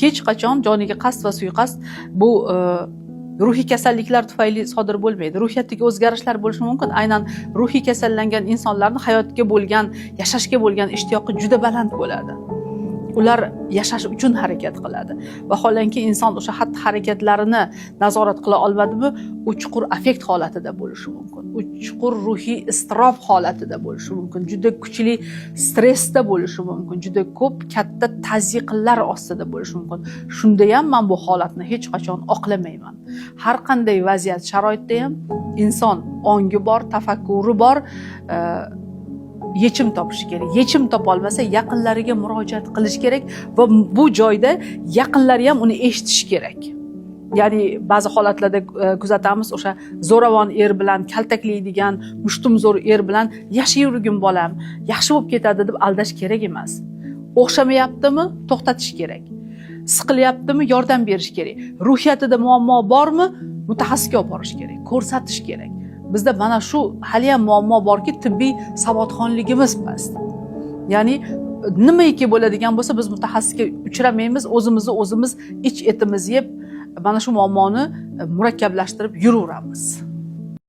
hech qachon joniga qasd va suiqasd bu ruhiy kasalliklar tufayli sodir bo'lmaydi. Ruhiyatdagi o'zgarishlar bo'lishi mumkin. Aynan ruhiy kasallangan insonlarning hayotga bo'lgan, yashashga bo'lgan ishtiyoqi juda baland bo'ladi. Ular yashash uchun harakat qiladi. Vaholanki inson o'sha xatti-harakatlarini nazorat qila olmadimi, u chuqur affekt holatida bo'lishi mumkin. U chuqur ruhiy iztirob holatida bo'lishi mumkin. Juda kuchli stressda bo'lishi mumkin. Juda ko'p katta tazyiqlar ostida bo'lishi mumkin. Shunda ham men bu holatni hech qachon oqlamayman. Har qanday vaziyat, sharoitda ham inson ongi bor, tafakkuri bor, yechim topish kerak. Yechim topolmasa yaqinlariga murojaat qilish kerak va bu joyda yaqinlari ham uni eshitish kerak. Ya'ni ba'zi holatlarda kuzatamiz, o'sha zo'ravon er bilan kaltaklaydigan, mushtumzo'r er bilan yashab yurgin bolam, yaxshi bo'lib ketadi deb aldash kerak emas. O'xshamayaptimi? To'xtatish kerak. Siqilyaptimi? Yordam berish kerak. Ruhiyatida muammo bormi? Mutaxassisga olib borish kerak, ko'rsatish kerak. Bizda mana shu hali ham muammo borki, tibbiy savodxonligimiz past. Ya'ni nimaiki bo'ladigan bo'lsa biz mutaxassisga uchramaymiz, o'zimiz ich etimiz yeb mana shu muammoni murakkablashtirib yuraveramiz.